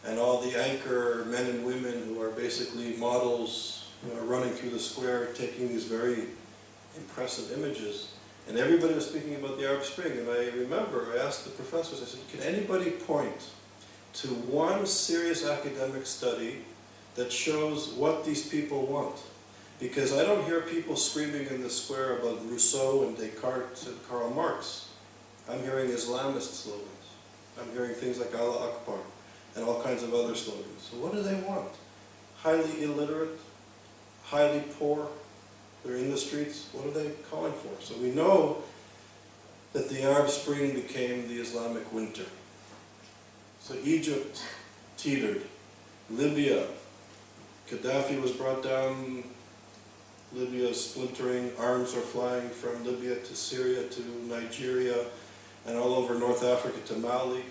and all the anchor men and women who are basically models, running through the square, taking these very impressive images. And everybody was speaking about the Arab Spring, and I remember I asked the professors, I said, can anybody point to one serious academic study that shows what these people want? Because I don't hear people screaming in the square about Rousseau and Descartes and Karl Marx. I'm hearing Islamist slogans. I'm hearing things like Allah Akbar and all kinds of other slogans. So what do they want? Highly illiterate, highly poor, they're in the streets. What are they calling for? So we know that the Arab Spring became the Islamic winter. So Egypt teetered, Libya, Gaddafi was brought down, Libya is splintering, arms are flying from Libya to Syria to Nigeria and all over North Africa to Mali.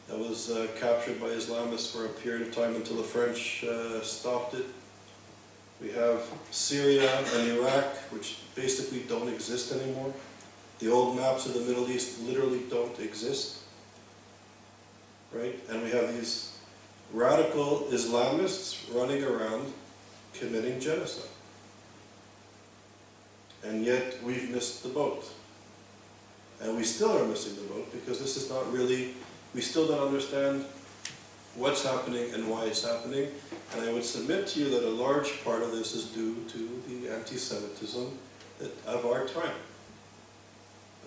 That was captured by Islamists for a period of time until the French stopped it. We have Syria and Iraq, which basically don't exist anymore. The old maps of the Middle East literally don't exist, right? And we have these radical Islamists running around committing genocide. And yet we've missed the boat. And we still are missing the boat because this is not really, we still don't understand what's happening and why it's happening. And I would submit to you that a large part of this is due to the anti-Semitism of our time.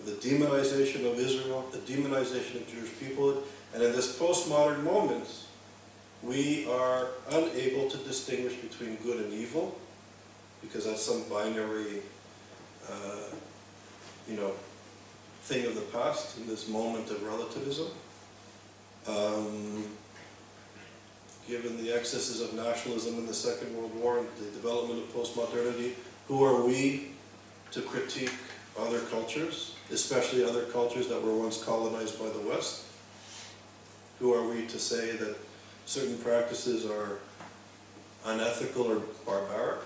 The demonization of Israel, the demonization of Jewish people, and in this postmodern moment, we are unable to distinguish between good and evil, because that's some binary, thing of the past in this moment of relativism. Given the excesses of nationalism in the Second World War and the development of postmodernity, who are we to critique other cultures, especially other cultures that were once colonized by the West? Who are we to say that certain practices are unethical or barbaric?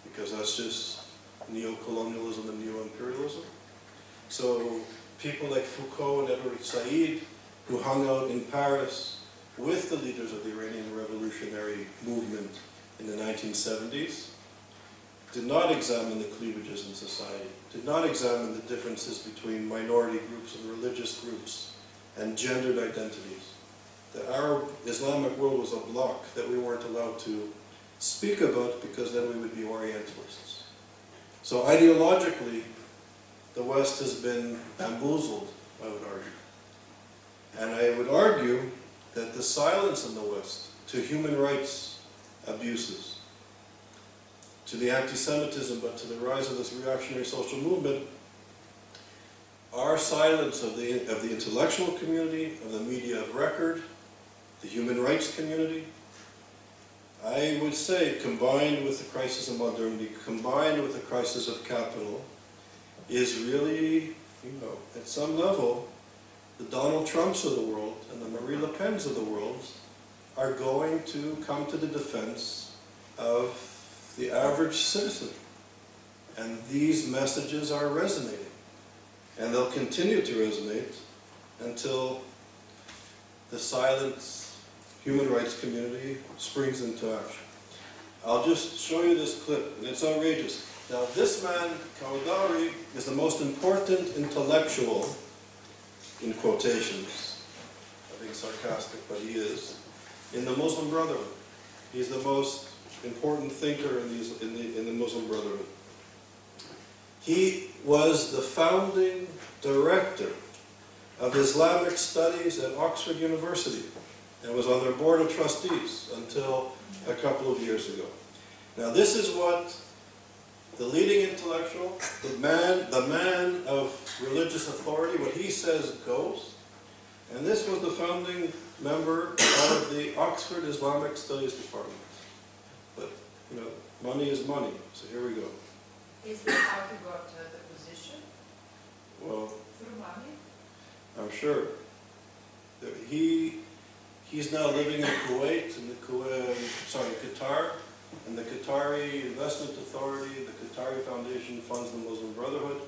Because that's just neo-colonialism and neo-imperialism. So people like Foucault and Edward Said, who hung out in Paris with the leaders of the Iranian revolutionary movement in the 1970s, did not examine the cleavages in society, did not examine the differences between minority groups and religious groups and gendered identities. The Arab Islamic world was a block that we weren't allowed to speak about because then we would be Orientalists. So ideologically, the West has been bamboozled, I would argue. And I would argue that the silence in the West to human rights abuses, to the anti-Semitism, but to the rise of this reactionary social movement, our silence of the intellectual community, of the media of record, the human rights community, I would say, combined with the crisis of modernity, combined with the crisis of capital, is really, at some level, the Donald Trumps of the world and the Marie Le Pens of the world are going to come to the defense of the average citizen. And these messages are resonating. And they'll continue to resonate until the silent human rights community springs into action. I'll just show you this clip, and it's outrageous. Now, this man, Kawdari, is the most important intellectual, in quotations, I think sarcastic, but he is, in the Muslim Brotherhood. He's the most important thinker in the Muslim Brotherhood. He was the founding director of Islamic Studies at Oxford University and was on their board of trustees until a couple of years ago. Now, this is what the leading intellectual, the man of religious authority, what he says goes. And this was the founding member of the Oxford Islamic Studies Department. But, money is money, so here we go. Is this how he got the position? Well, Through money? I'm sure. He's now living in Kuwait, Qatar, and the Qatari Investment Authority, the Qatari Foundation funds the Muslim Brotherhood,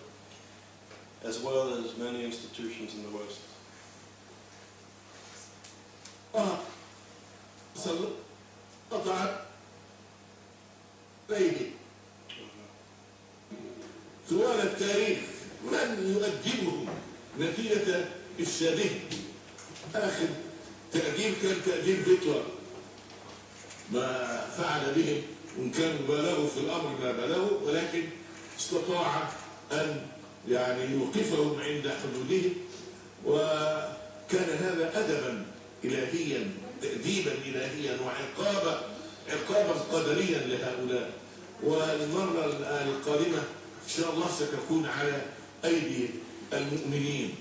as well as many institutions in the West. قطعت ليلي. طوال التاريخ من يؤدبهم نتيجة إفسادهم؟ آخر تأديب كان تأديب هتلر، ما فعل بهم، وإن كانوا بالغوا في الأمر ما بلغوا، ولكن استطاع أن يعني يوقفهم عند حدودهم، وكان هذا أدبا إلهيا، تأديبا إلهيا، عقابا قدريا لهؤلاء. والمرة القادمة إن شاء الله ستكون على أيدي المؤمنين.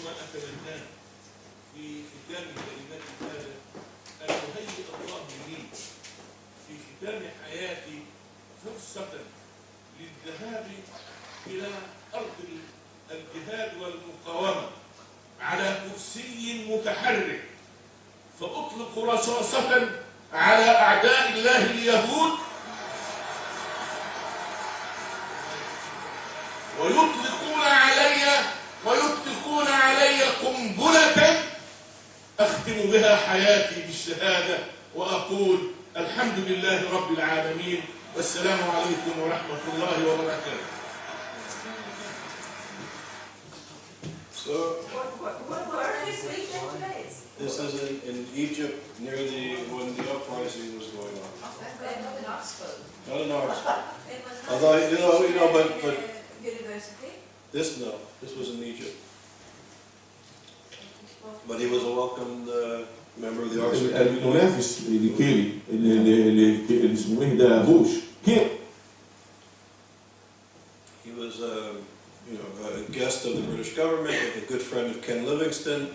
ما أتمناه في ختام كلمات هذا أن يهيئ الله لي في ختام حياتي فرصة للذهاب إلى أرض الجهاد والمقاومة على كرسي متحرك، فأطلق رصاصة على أعداء الله اليهود، ويطلقون علي قنبلة أختم بها حياتي بالشهادة، وأقول الحمد لله رب العالمين، والسلام عليكم ورحمة الله وبركاته. So, Where are these weekend days? this is in Egypt near when the uprising was going on. Not in Oxford. Not in Oxford. It was not Although, but university. this was in Egypt. But he was a welcomed member of the Oxford community. المنافس لكيري اللي اسمه ايه ده بوش كيري. He was a guest of the British government, a good friend of Ken Livingstone,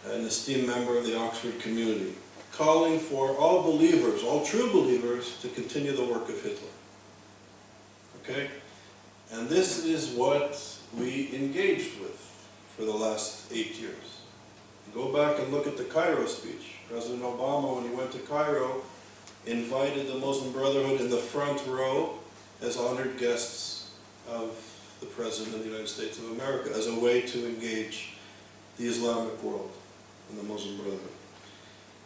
an esteemed member of the Oxford community, calling for all believers, all true believers, to continue the work of Hitler. Okay? And this is what we engaged with for the last 8 years. Go back and look at the Cairo speech. President Obama, when he went to Cairo, invited the Muslim Brotherhood in the front row as honored guests of the President of the United States of America, as a way to engage the Islamic world and the Muslim Brotherhood.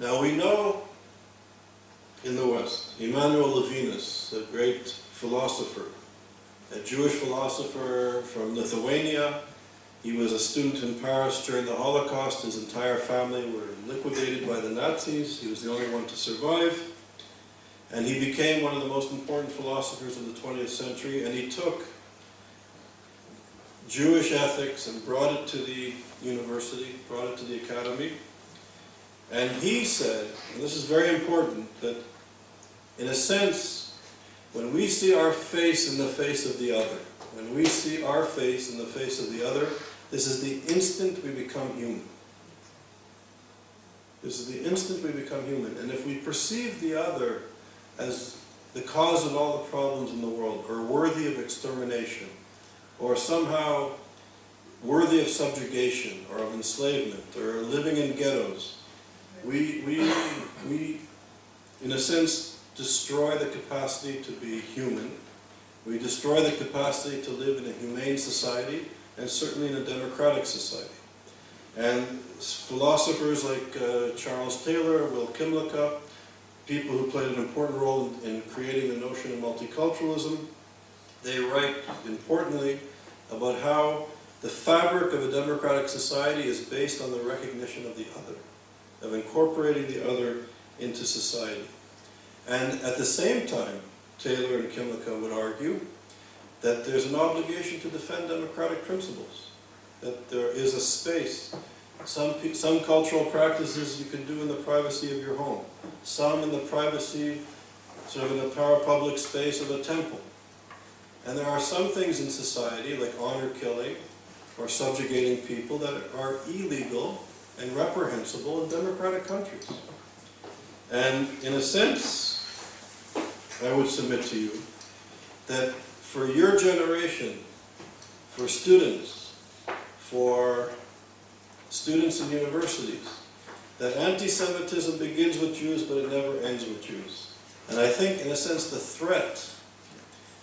Now we know in the West, Emmanuel Levinas, a great philosopher, a Jewish philosopher from Lithuania. He was a student in Paris during the Holocaust. His entire family were liquidated by the Nazis. He was the only one to survive. And he became one of the most important philosophers of the 20th century, and he took Jewish ethics and brought it to the university, brought it to the academy. And he said, and this is very important, that in a sense, when we see our face in the face of the other, when we see our face in the face of the other, this is the instant we become human. This is the instant we become human. And if we perceive the other as the cause of all the problems in the world, or worthy of extermination, or somehow worthy of subjugation, or of enslavement, or living in ghettos, we in a sense, destroy the capacity to be human. We destroy the capacity to live in a humane society, and certainly in a democratic society. And philosophers like Charles Taylor, Will Kimlicka, people who played an important role in creating the notion of multiculturalism, they write importantly about how the fabric of a democratic society is based on the recognition of the other, of incorporating the other into society. And at the same time, Taylor and Kimlicka would argue that there's an obligation to defend democratic principles, that there is a space. Some cultural practices you can do in the privacy of your home, some in the privacy, sort of in the public space of a temple. And there are some things in society, like honor killing or subjugating people, that are illegal and reprehensible in democratic countries. And in a sense, I would submit to you that for your generation, for students in universities, that anti-Semitism begins with Jews, but it never ends with Jews. And I think, in a sense, the threat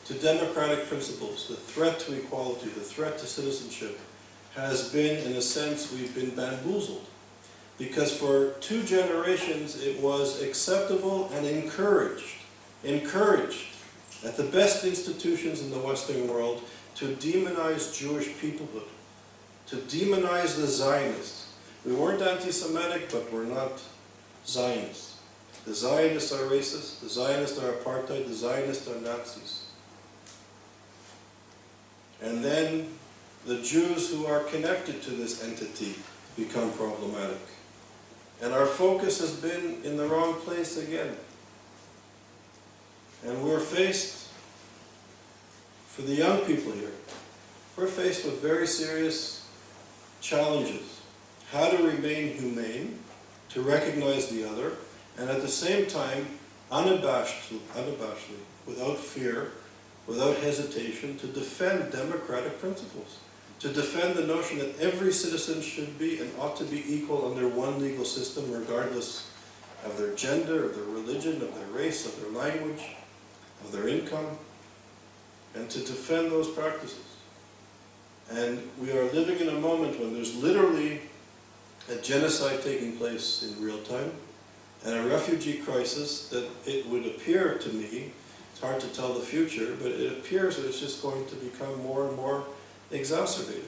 to democratic principles, the threat to equality, the threat to citizenship, has been, in a sense, we've been bamboozled Because for 2 generations it was acceptable and encouraged at the best institutions in the Western world to demonize Jewish peoplehood, to demonize the Zionists. We weren't anti-Semitic, but we're not Zionists. The Zionists are racist, the Zionists are apartheid, the Zionists are Nazis. And then the Jews who are connected to this entity become problematic. And our focus has been in the wrong place again. And we're faced, for the young people here, we're faced with very serious challenges. How to remain humane, to recognize the other, and at the same time, unabashedly, without fear, without hesitation, to defend democratic principles. To defend the notion that every citizen should be and ought to be equal under one legal system, regardless of their gender, of their religion, of their race, of their language, of their income, and to defend those practices. And we are living in a moment when there's literally a genocide taking place in real time, and a refugee crisis that it would appear to me, it's hard to tell the future, but it appears that it's just going to become more and more exacerbated.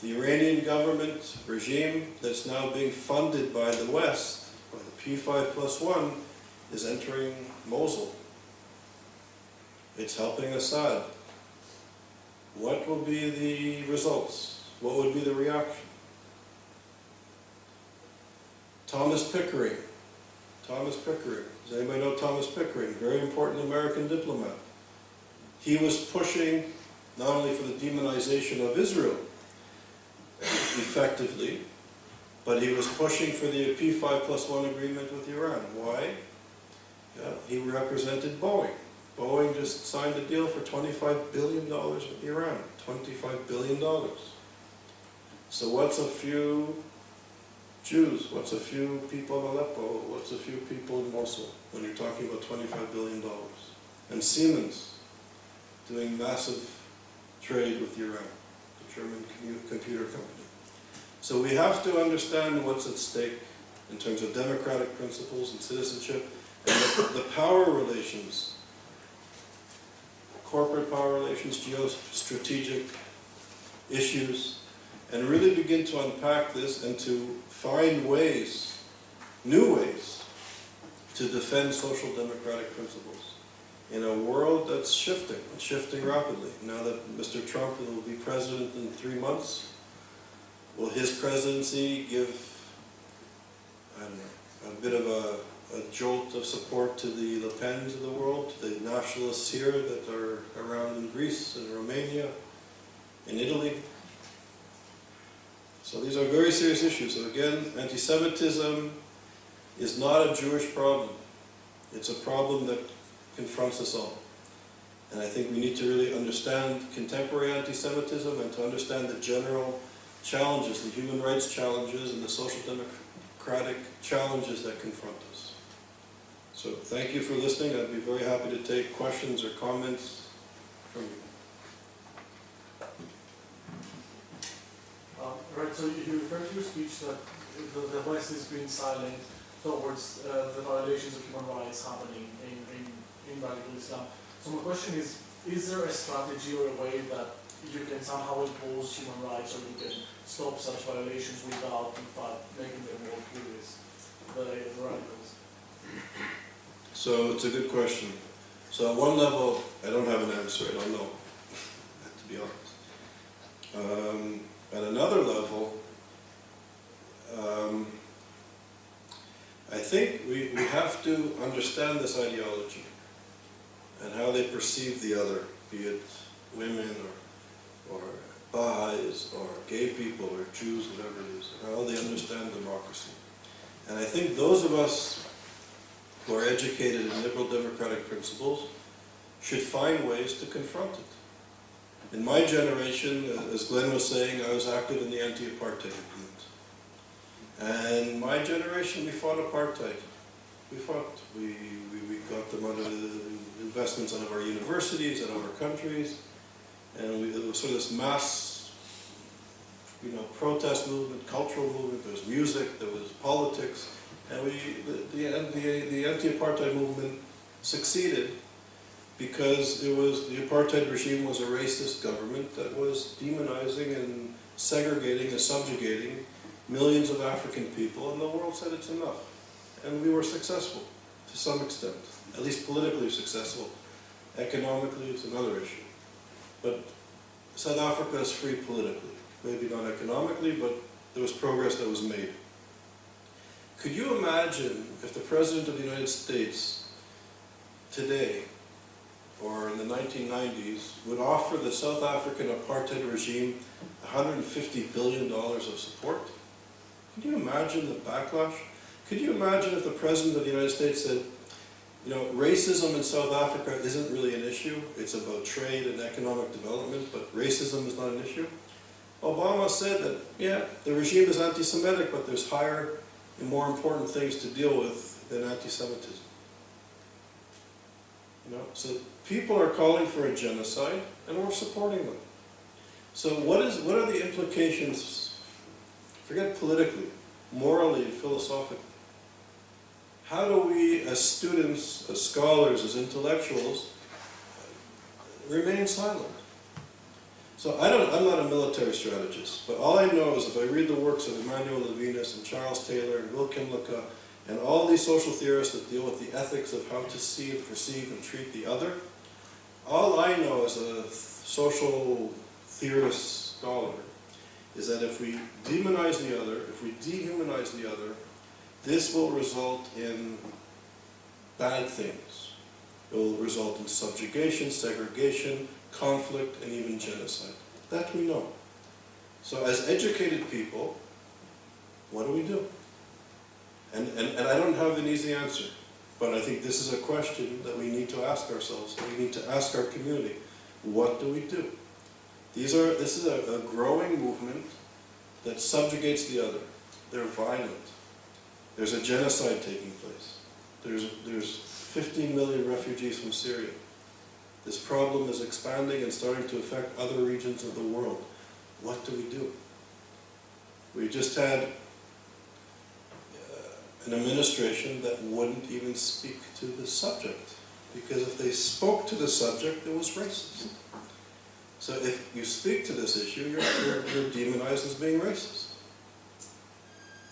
The Iranian government regime that's now being funded by the West, by the P5+1, is entering Mosul. It's helping Assad. What will be the results? What would be the reaction? Thomas Pickering. Does anybody know Thomas Pickering? Very important American diplomat. He was pushing not only for the demonization of Israel effectively, but he was pushing for the P5+1 agreement with Iran. Why? Yeah, he represented Boeing. Boeing just signed a deal for $25 billion with Iran. $25 billion. So what's a few Jews? What's a few people in Aleppo? What's a few people in Mosul when you're talking about $25 billion? And Siemens doing massive trade with Iran, the German computer company. So we have to understand what's at stake in terms of democratic principles and citizenship, and the power relations, corporate power relations, geostrategic issues, and really begin to unpack this and to find ways, new ways, to defend social democratic principles in a world that's shifting rapidly. Now that Mr. Trump will be president in 3 months, will his presidency give, I don't know, a bit of a jolt of support to the Le Pens of the world, to the nationalists here that are around in Greece and Romania, in Italy? So these are very serious issues. So again, anti-Semitism is not a Jewish problem. It's a problem that confronts us all. And I think we need to really understand contemporary anti-Semitism and to understand the general challenges, the human rights challenges and the social democratic challenges that confront us. So thank you for listening. I'd be very happy to take questions or comments from you. Right, so you referred to your speech that the West is being silent towards the violations of human rights happening in radical Islam. So my question is there a strategy or a way that you can somehow impose human rights, or you can stop such violations without, in fact, making them more furious, the radicals? So it's a good question. So at one level, I don't have an answer. I don't know, to be honest. At another level, I think we have to understand this ideology and how they perceive the other, be it women or Baha'is or gay people or Jews, whatever it is, and how they understand democracy. And I think those of us who are educated in liberal democratic principles should find ways to confront it. In my generation, as Glenn was saying, I was active in the anti-apartheid movement. And my generation, we fought apartheid. We fought. We got them out of the investments out of our universities, out of our countries, and it was sort of this mass protest movement, cultural movement, there was music, there was politics, and the anti-apartheid movement succeeded because the apartheid regime was a racist government that was demonizing and segregating and subjugating millions of African people, and the world said it's enough. And we were successful to some extent, at least politically successful. Economically, it's another issue. But South Africa is free politically. Maybe not economically, but there was progress that was made. Could you imagine if the President of the United States today, or in the 1990s, would offer the South African apartheid regime $150 billion of support? Can you imagine the backlash? Could you imagine if the President of the United States said, racism in South Africa isn't really an issue, it's about trade and economic development, but racism is not an issue? Obama said that, yeah, the regime is anti-Semitic, but there's higher and more important things to deal with than anti-Semitism. So people are calling for a genocide, and we're supporting them. So what are the implications, forget politically, morally and philosophically? How do we, as students, as scholars, as intellectuals, remain silent? So I'm not a military strategist, but all I know is if I read the works of Emmanuel Levinas and Charles Taylor and Will Kimlicka and all these social theorists that deal with the ethics of how to see and perceive and treat the other, all I know as a social theorist scholar is that if we demonize the other, if we dehumanize the other, this will result in bad things. It will result in subjugation, segregation, conflict, and even genocide. That we know. So as educated people, what do we do? And I don't have an easy answer, but I think this is a question that we need to ask ourselves, and we need to ask our community. What do we do? This is a growing movement that subjugates the other. They're violent. There's a genocide taking place. There's 15 million refugees from Syria. This problem is expanding and starting to affect other regions of the world. What do we do? We just had an administration that wouldn't even speak to the subject, because if they spoke to the subject, it was racist. So if you speak to this issue, you're demonized as being racist.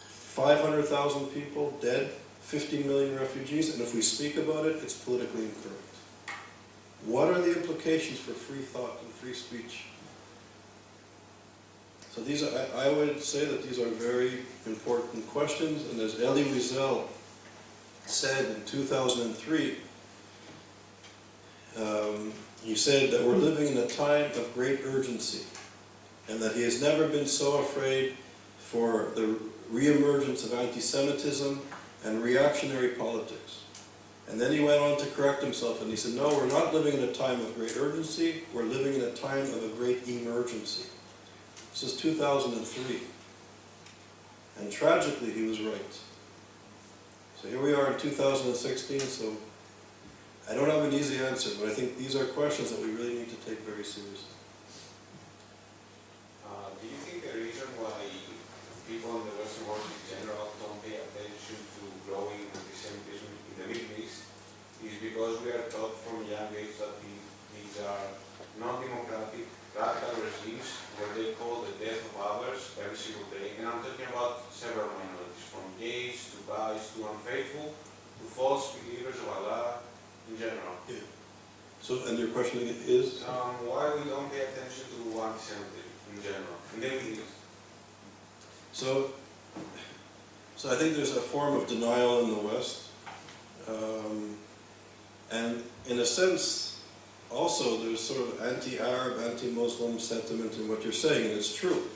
500,000 people dead, 50 million refugees, and if we speak about it, it's politically incorrect. What are the implications for free thought and free speech? So these are, I would say that these are very important questions, and as Elie Wiesel said in 2003, he said that we're living in a time of great urgency, and that he has never been so afraid for the reemergence of anti-Semitism and reactionary politics. And then he went on to correct himself, and he said, no, we're not living in a time of great urgency, we're living in a time of a great emergency. This is 2003. And tragically, he was right. So here we are in 2016, so I don't have an easy answer, but I think these are questions that we really need to take very seriously. Do you think the reason why people in the Western world in general don't pay attention to growing anti-Semitism in the Middle East is because we are taught from a young age that these are non-democratic, radical regimes where they call the death of others every single day? And I'm talking about several minorities, from gays to guys to unfaithful to false believers of Allah in general. Yeah. So, and your question is? Why we don't pay attention to anti-Semitism in general, in the Middle East? So I think there's a form of denial in the West. And in a sense, also there's sort of anti-Arab, anti-Muslim sentiment in what you're saying, and it's true.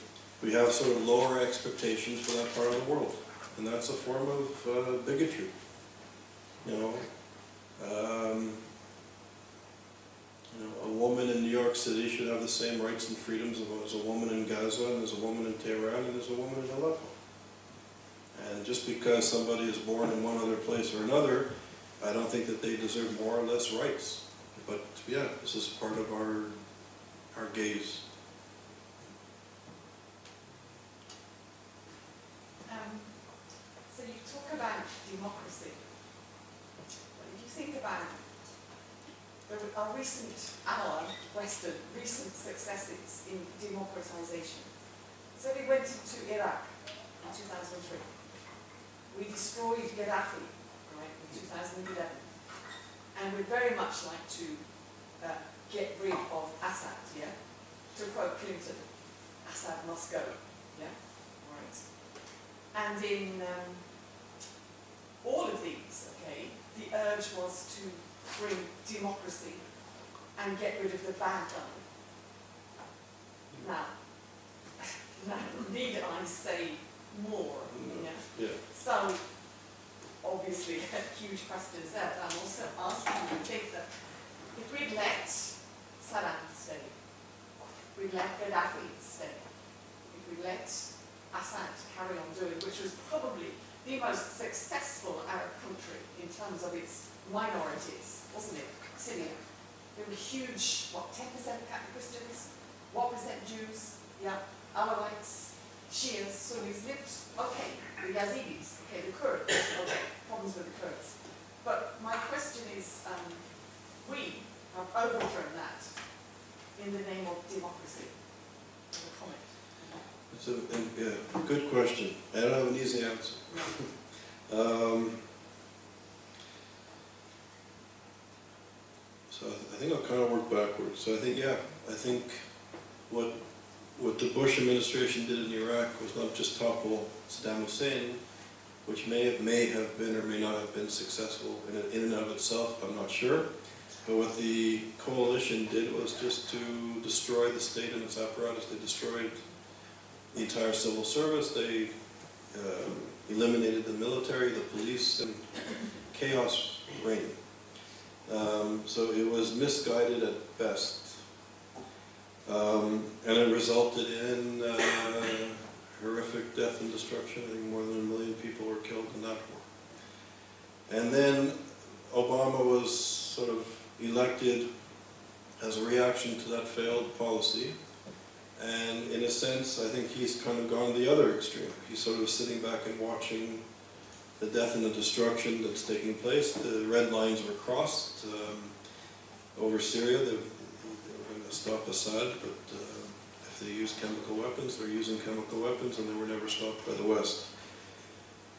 We have sort of lower expectations for that part of the world, and that's a form of bigotry. A woman in New York City should have the same rights and freedoms as a woman in Gaza, and as a woman in Tehran, and as a woman in Aleppo. And just because somebody is born in one other place or another, I don't think that they deserve more or less rights. But yeah, this is part of our gaze. So you talk about democracy. But if you think about our Western recent successes in democratization. So we went into Iraq in 2003. We destroyed Gaddafi, right, in 2011. And we'd very much like to get rid of Assad, yeah? To quote Clinton, Assad must go, yeah? Right. And in all of these, okay, the urge was to bring democracy and get rid of the bad guy. Now, need I say more? Yeah. Yeah. So, obviously, huge questions there, but I'm also asking you to think that if we'd let Saddam stay, if we'd let Gaddafi stay, if we let Assad carry on doing, which was probably the most successful Arab country in terms of its minorities, wasn't it? Syria. There were huge, 10% Catholic Christians, 1% Jews, yeah, Alawites, Shias, Sunnis lived, okay, the Yazidis, okay, the Kurds, okay, problems with the Kurds. But my question is, we have overthrown that in the name of democracy. As a comment. It's a good question. I don't have an easy answer. So I think I'll kind of work backwards. So I think what the Bush administration did in Iraq was not just topple Saddam Hussein, which may have been or may not have been successful in and of itself, I'm not sure. But what the coalition did was just to destroy the state and its apparatus. They destroyed the entire civil service. They eliminated the military, the police, and chaos reigned. So it was misguided at best. And it resulted in horrific death and destruction. I think more than 1 million people were killed in that war. And then Obama was sort of elected as a reaction to that failed policy. And in a sense, I think he's kind of gone the other extreme. He's sort of sitting back and watching the death and the destruction that's taking place. The red lines were crossed over Syria. They were going to stop Assad, but if they use chemical weapons, they're using chemical weapons, and they were never stopped by the West.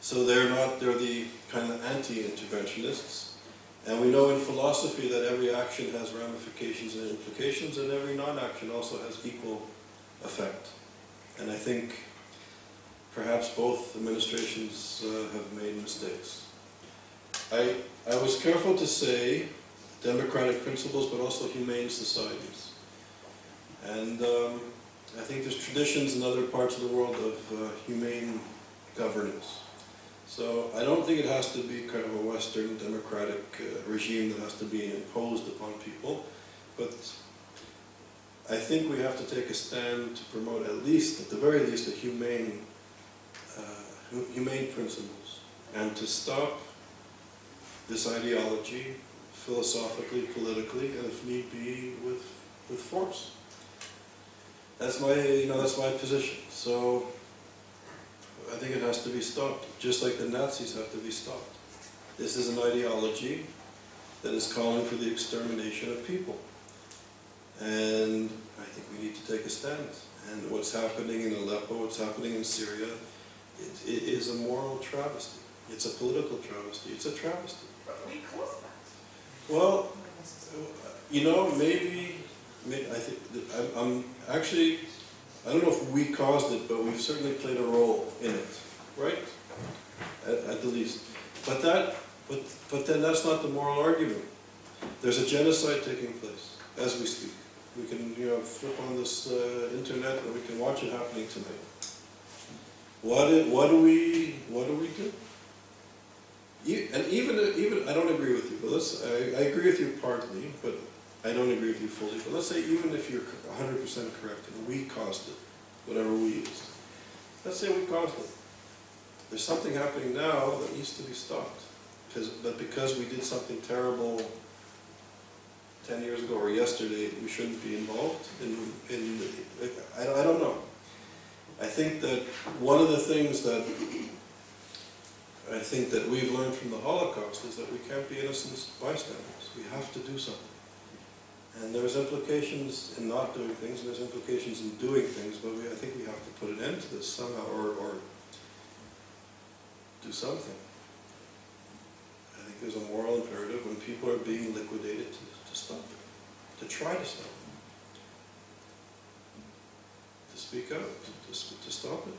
So they're the kind of anti-interventionists. And we know in philosophy that every action has ramifications and implications, and every non-action also has equal effect. And I think perhaps both administrations have made mistakes. I was careful to say democratic principles, but also humane societies. And I think there's traditions in other parts of the world of humane governance. So I don't think it has to be kind of a Western democratic regime that has to be imposed upon people, but I think we have to take a stand to promote at the very least, humane principles, and to stop this ideology philosophically, politically, and if need be, with force. That's my position. So I think it has to be stopped, just like the Nazis have to be stopped. This is an ideology that is calling for the extermination of people. And I think we need to take a stand. And what's happening in Aleppo, what's happening in Syria, it is a moral travesty. It's a political travesty. It's a travesty. But we caused that. Well, maybe I think I'm actually, I don't know if we caused it, but we've certainly played a role in it, right? At the least. But then that's not the moral argument. There's a genocide taking place as we speak. We can, flip on this internet and we can watch it happening tonight. What do we do? And even I don't agree with you, but I agree with you partly, but I don't agree with you fully. But let's say even if you're 100% correct and we caused it, whatever we used, let's say we caused it. There's something happening now that needs to be stopped. Because we did something terrible 10 years ago or yesterday, we shouldn't be involved in I don't know. I think that one of the things that I think that we've learned from the Holocaust is that we can't be innocent bystanders. We have to do something. And there's implications in not doing things, and there's implications in doing things, but I think we have to put an end to this somehow, or do something. I think there's a moral imperative when people are being liquidated to stop it, to try to stop it, to speak out, to stop it.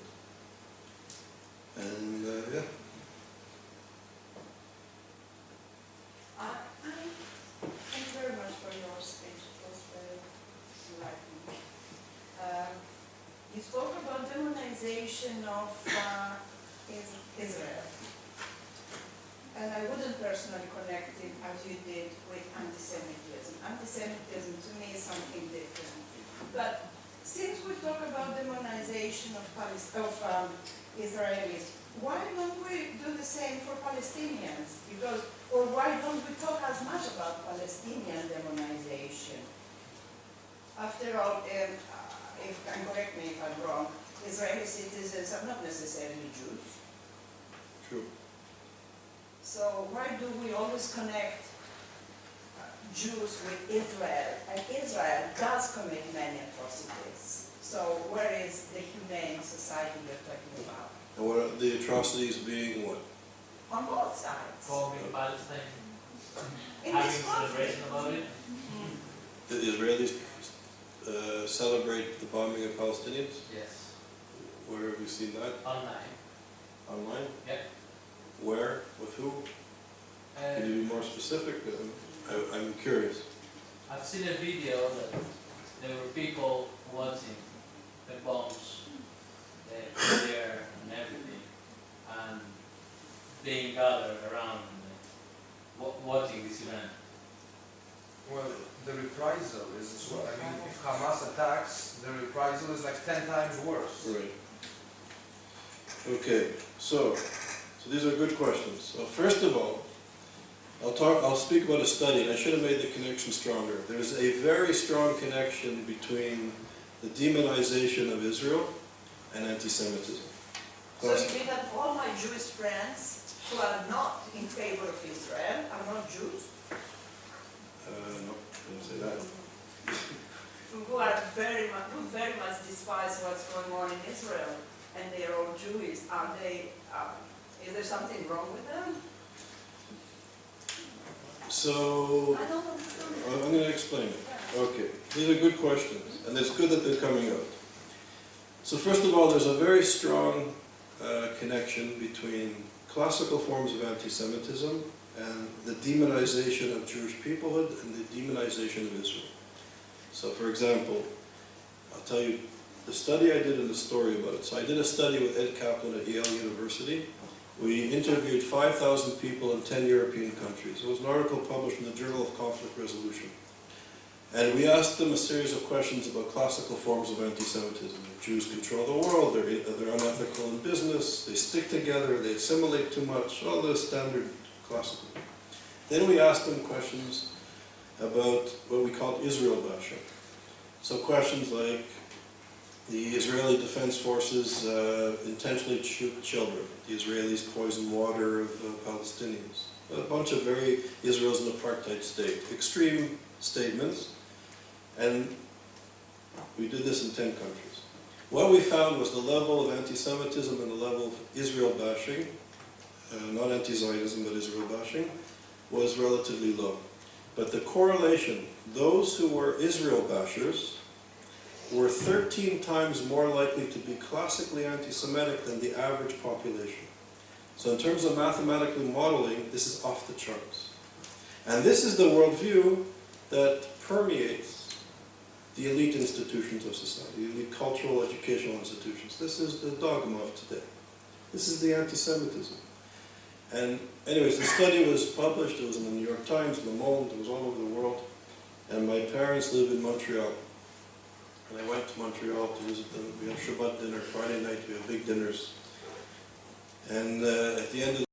And yeah. Thank you very much for your speech. It was very enlightening. You spoke about demonization of Israel. And I wouldn't personally connect it as you did with anti-Semitism. Anti-Semitism to me is something different. But since we talk about demonization of Israelis, why don't we do the same for Palestinians? Because, or why don't we talk as much about Palestinian demonization? After all, if and correct me if I'm wrong, Israeli citizens are not necessarily Jews. True. So why do we always connect Jews with Israel? And Israel does commit many atrocities. So where is the humane society you're talking about? And what are the atrocities being what? On both sides. Bombing Palestine, In having this celebration conflict. about it. The Israelis celebrate the bombing of Palestinians? Yes. Where have you seen that? Online. Online? Yep. Where? With who? Can you be more specific? I'm curious. I've seen a video that there were people watching the bombs, the air and everything, and being gathered around watching this event. Well, the reprisal is as well. I mean, if Hamas attacks, the reprisal is like 10 times worse. Right. Okay, so these are good questions. So first of all, I'll speak about a study, and I should have made the connection stronger. There's a very strong connection between the demonization of Israel and anti-Semitism. So you mean that all my Jewish friends who are not in favor of Israel are not Jews? No, I didn't say that. Who very much despise what's going on in Israel, and they are all Jewish. Are they? Is there something wrong with them? So, I don't understand. I'm going to explain it. Okay, these are good questions, and it's good that they're coming out. So first of all, there's a very strong connection between classical forms of anti-Semitism and the demonization of Jewish peoplehood and the demonization of Israel. So for example, I'll tell you the study I did and the story about it. So I did a study with Ed Kaplan at Yale University. We interviewed 5,000 people in 10 European countries. It was an article published in the Journal of Conflict Resolution. And we asked them a series of questions about classical forms of anti-Semitism. Jews control the world, they're unethical in business, they stick together, they assimilate too much, all the standard classical. Then we asked them questions about what we called Israel bashing. So questions like, the Israeli Defense Forces intentionally shoot children. The Israelis poison water of Palestinians. A bunch of Israel's an apartheid state. Extreme statements. And we did this in 10 countries. What we found was the level of anti-Semitism and the level of Israel bashing, not anti-Zionism but Israel bashing, was relatively low. But the correlation, those who were Israel bashers were 13 times more likely to be classically anti-Semitic than the average population. So in terms of mathematically modeling, this is off the charts. And this is the worldview that permeates the elite institutions of society, the elite cultural, educational institutions. This is the dogma of today. This is the anti-Semitism. And anyways, the study was published, it was in the New York Times, Le Monde, it was all over the world. And my parents live in Montreal. And I went to Montreal to visit them. We had Shabbat dinner, Friday night, we had big dinners. And at the end of